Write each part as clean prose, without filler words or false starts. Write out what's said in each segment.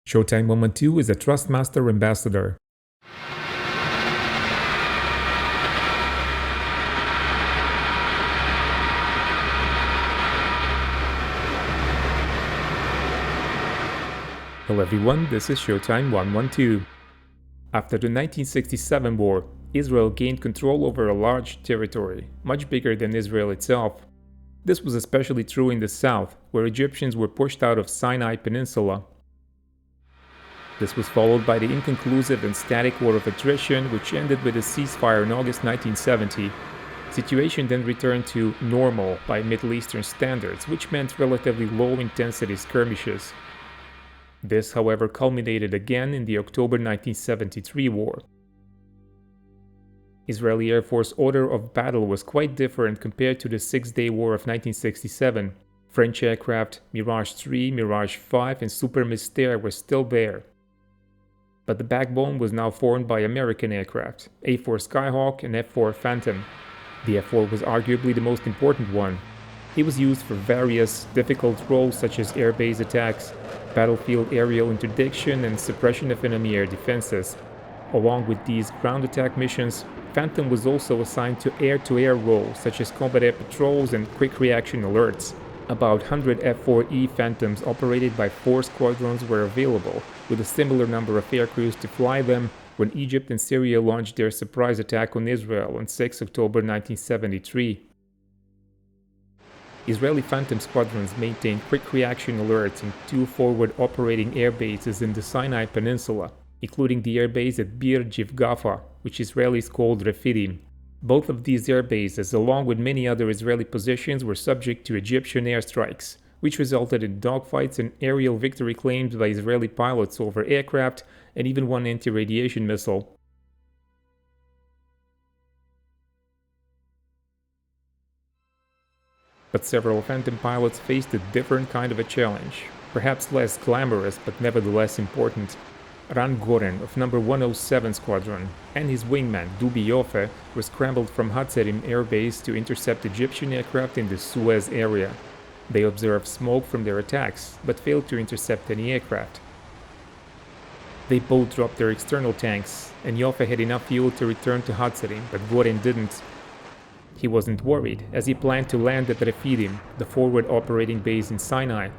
Showtime Moment 2 is a Trustmaster Ambassador. Hello everyone, this is Showtime 112. After the 1967 war, Israel gained control over a large territory, much bigger than Israel itself. This was especially true in the south, where Egyptians were pushed out of Sinai Peninsula. This was followed by the inconclusive and static war of attrition, which ended with a ceasefire in August 1970. The situation then returned to normal by Middle Eastern standards, which meant relatively low-intensity skirmishes. This, however, culminated again in the October 1973 war. Israeli Air Force order of battle was quite different compared to the Six-Day War of 1967. French aircraft Mirage 3, Mirage 5 and Super Mystère were still there. But the backbone was now formed by American aircraft, A-4 Skyhawk and F-4 Phantom. The F-4 was arguably the most important one. It was used for various difficult roles such as air-base attacks, battlefield aerial interdiction and suppression of enemy air defenses. Along with these ground attack missions, Phantom was also assigned to air-to-air roles such as combat air patrols and quick reaction alerts. About 100 F-4E Phantoms operated by 4 squadrons were available, with a similar number of aircrews to fly them when Egypt and Syria launched their surprise attack on Israel on 6 October 1973. Israeli Phantom squadrons maintained quick reaction alerts in 2 forward operating air bases in the Sinai Peninsula, including the airbase at Bir Jivgafa, which Israelis called Refidim. Both of these air bases, along with many other Israeli positions, were subject to Egyptian airstrikes, which resulted in dogfights and aerial victory claims by Israeli pilots over aircraft and even one anti-radiation missile. But several Phantom pilots faced a different kind of a challenge, perhaps less glamorous but nevertheless important. Ran Goren of No. 107 Squadron and his wingman Dubi Yofe were scrambled from Hatzerim Air Base to intercept Egyptian aircraft in the Suez area. They observed smoke from their attacks, but failed to intercept any aircraft. They both dropped their external tanks, and Yofe had enough fuel to return to Hatzerim, but Goren didn't. He wasn't worried, as he planned to land at Refidim, the forward operating base in Sinai.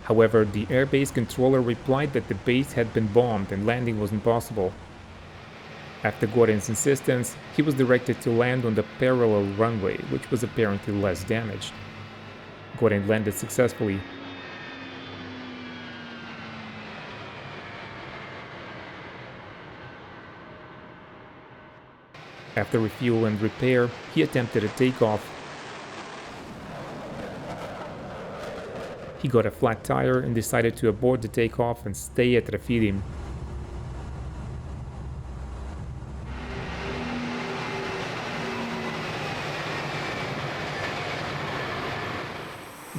However, the airbase controller replied that the base had been bombed and landing was impossible. After Goren's insistence, he was directed to land on the parallel runway, which was apparently less damaged. Goren landed successfully. After refuel and repair, he attempted a takeoff. He got a flat tire and decided to abort the takeoff and stay at Refidim.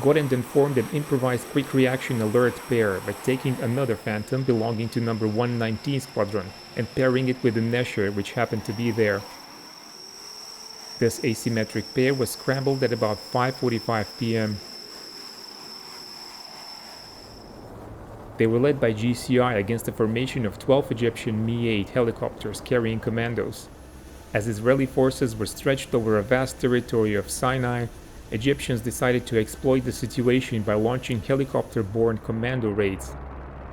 Goren then formed an improvised quick reaction alert pair by taking another Phantom belonging to No. 119 Squadron and pairing it with a Nesher which happened to be there. This asymmetric pair was scrambled at about 5:45 p.m. They were led by GCI against a formation of 12 Egyptian Mi-8 helicopters carrying commandos. As Israeli forces were stretched over a vast territory of Sinai, Egyptians decided to exploit the situation by launching helicopter-borne commando raids.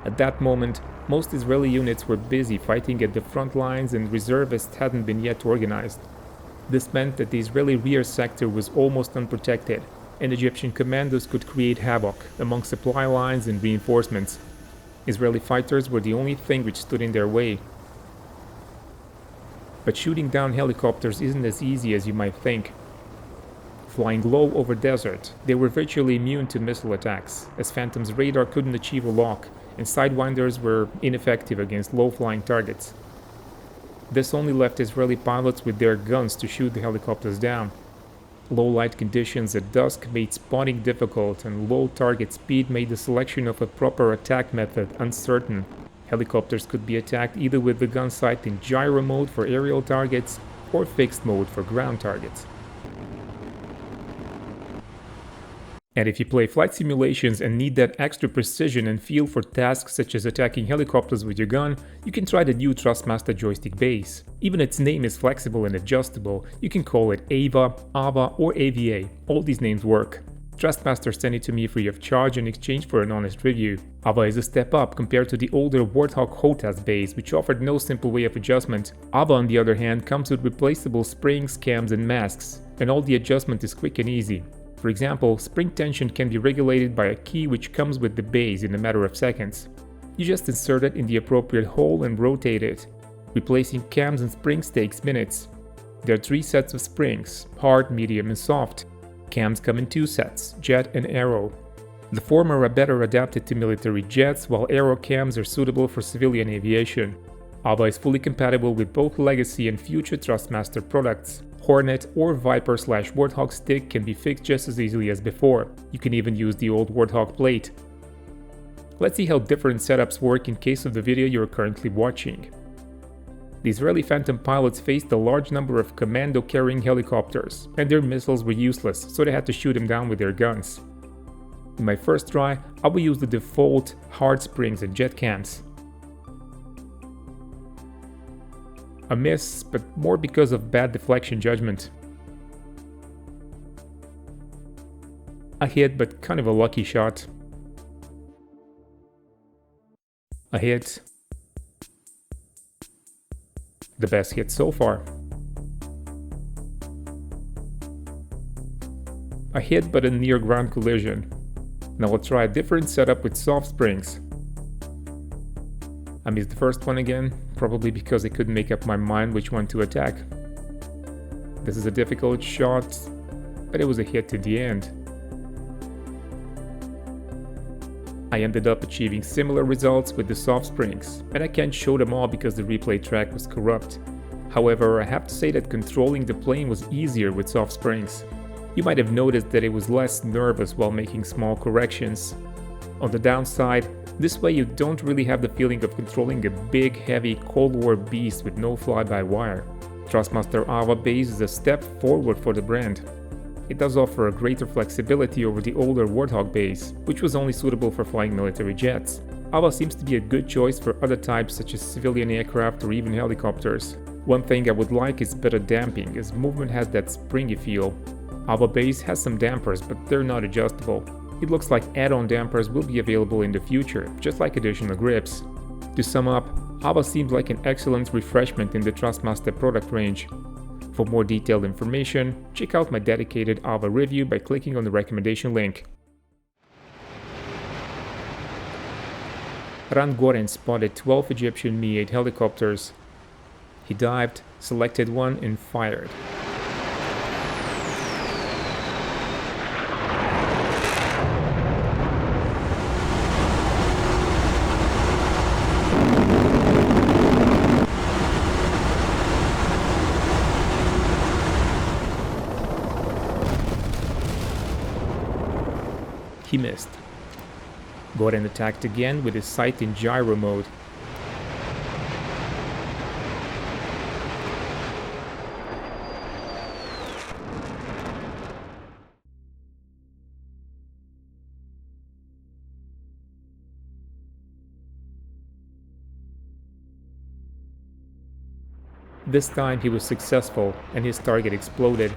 At that moment, most Israeli units were busy fighting at the front lines and reservists hadn't been yet organized. This meant that the Israeli rear sector was almost unprotected, and Egyptian commandos could create havoc among supply lines and reinforcements. Israeli fighters were the only thing which stood in their way. But shooting down helicopters isn't as easy as you might think. Flying low over desert, they were virtually immune to missile attacks, as Phantom's radar couldn't achieve a lock, and sidewinders were ineffective against low-flying targets. This only left Israeli pilots with their guns to shoot the helicopters down. Low light conditions at dusk made spotting difficult, and low target speed made the selection of a proper attack method uncertain. Helicopters could be attacked either with the gun sight in gyro mode for aerial targets or fixed mode for ground targets. And if you play flight simulations and need that extra precision and feel for tasks such as attacking helicopters with your gun, you can try the new Thrustmaster joystick base. Even its name is flexible and adjustable. You can call it AVA, AVA or AVA. All these names work. Thrustmaster sent it to me free of charge in exchange for an honest review. AVA is a step up compared to the older Warthog HOTAS base, which offered no simple way of adjustment. AVA, on the other hand, comes with replaceable springs, cams and masks, and all the adjustment is quick and easy. For example, spring tension can be regulated by a key which comes with the base in a matter of seconds. You just insert it in the appropriate hole and rotate it. Replacing cams and springs takes minutes. There are 3 sets of springs, hard, medium and soft. Cams come in 2 sets, jet and aero. The former are better adapted to military jets, while aero cams are suitable for civilian aviation. AVA is fully compatible with both legacy and future Thrustmaster products. Hornet or Viper/Warthog stick can be fixed just as easily as before. You can even use the old Warthog plate. Let's see how different setups work in case of the video you're currently watching. The Israeli Phantom pilots faced a large number of commando carrying helicopters, and their missiles were useless, so they had to shoot them down with their guns. In my first try, I will use the default hard springs and jet cams. A miss, but more because of bad deflection judgment. A hit, but kind of a lucky shot. A hit. The best hit so far. A hit, but a near ground collision. Now we'll try a different setup with soft springs. I missed the first one again, probably because I couldn't make up my mind which one to attack. This is a difficult shot, but it was a hit in the end. I ended up achieving similar results with the soft springs, and I can't show them all because the replay track was corrupt. However, I have to say that controlling the plane was easier with soft springs. You might have noticed that it was less nervous while making small corrections. On the downside, this way you don't really have the feeling of controlling a big, heavy Cold War beast with no fly-by-wire. Thrustmaster AVA base is a step forward for the brand. It does offer a greater flexibility over the older Warthog base, which was only suitable for flying military jets. AVA seems to be a good choice for other types such as civilian aircraft or even helicopters. One thing I would like is better damping, as movement has that springy feel. AVA base has some dampers, but they're not adjustable. It looks like add-on dampers will be available in the future, just like additional grips. To sum up, AVA seems like an excellent refreshment in the Thrustmaster product range. For more detailed information, check out my dedicated AVA review by clicking on the recommendation link. Ran Goren spotted 12 Egyptian Mi-8 helicopters. He dived, selected one and fired. He missed. Goren attacked again with his sight in gyro mode. This time he was successful and his target exploded.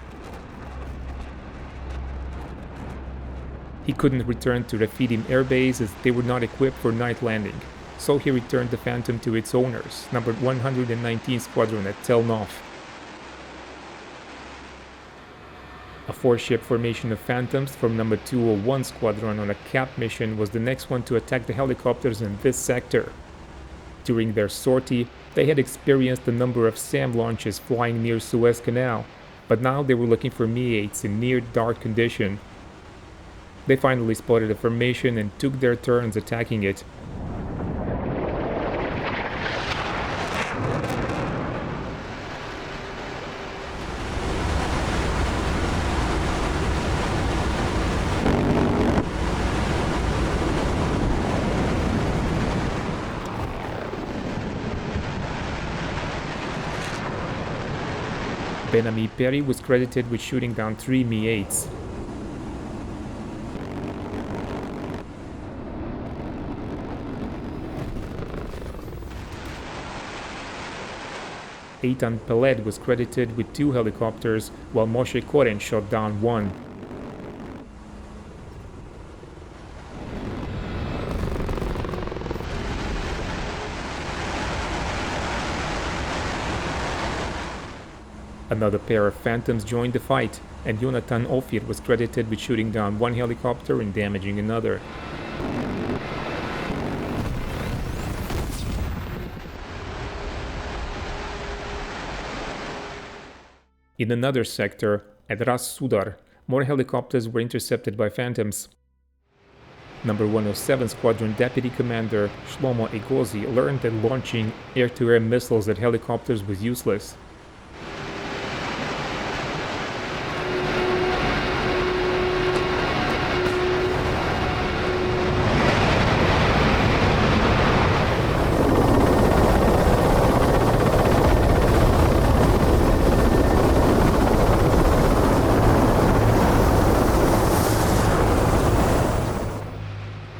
He couldn't return to Rafidim airbase as they were not equipped for night landing, so he returned the Phantom to its owners, number 119 Squadron at Tel Nof. A 4-ship formation of Phantoms from number 201 Squadron on a cap mission was the next one to attack the helicopters in this sector. During their sortie, they had experienced a number of SAM launches flying near Suez Canal, but now they were looking for Mi-8s in near dark condition. They finally spotted a formation and took their turns attacking it. Ben Ami Perry was credited with shooting down 3 Mi-8s. Eitan Peled was credited with 2 helicopters, while Moshe Koren shot down 1. Another pair of Phantoms joined the fight, and Yonatan Ophir was credited with shooting down 1 helicopter and damaging another. In another sector, at Ras Sudar, more helicopters were intercepted by Phantoms. Number 107 Squadron Deputy Commander Shlomo Egozy learned that launching air-to-air missiles at helicopters was useless.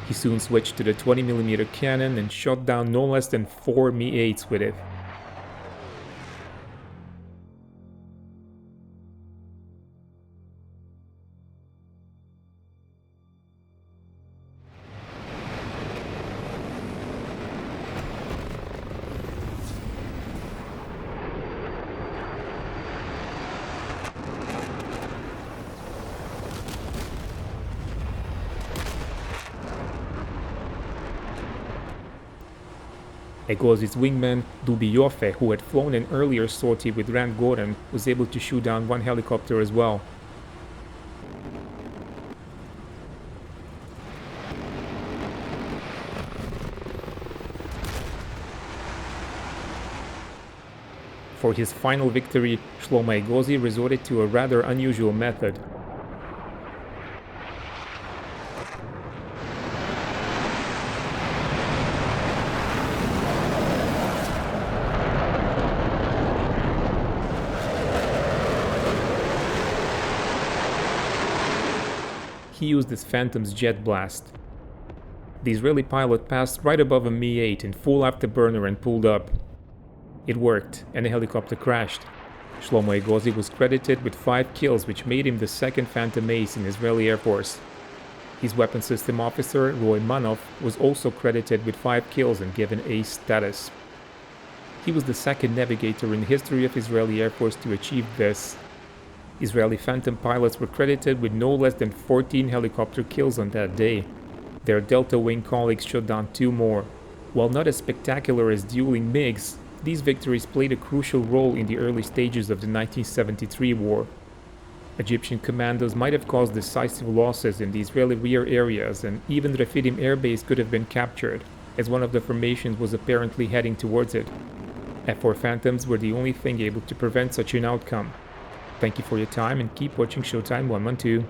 He soon switched to the 20mm cannon and shot down no less than 4 Mi-8s with it. Egozy's wingman, Dubi Yofe, who had flown an earlier sortie with Rand Goran, was able to shoot down 1 helicopter as well. For his final victory, Shlomo Egozy resorted to a rather unusual method. He used his Phantom's jet blast. The Israeli pilot passed right above a Mi-8 in full afterburner and pulled up. It worked, and the helicopter crashed. Shlomo Egozy was credited with 5 kills, which made him the 2nd Phantom ace in Israeli Air Force. His weapon system officer, Roy Manoff, was also credited with 5 kills and given ace status. He was the 2nd navigator in the history of Israeli Air Force to achieve this. Israeli Phantom pilots were credited with no less than 14 helicopter kills on that day. Their Delta Wing colleagues shot down 2 more. While not as spectacular as dueling MiGs, these victories played a crucial role in the early stages of the 1973 war. Egyptian commandos might have caused decisive losses in the Israeli rear areas, and even Refidim Air Base could have been captured, as one of the formations was apparently heading towards it. F-4 Phantoms were the only thing able to prevent such an outcome. Thank you for your time and keep watching Showtime 112.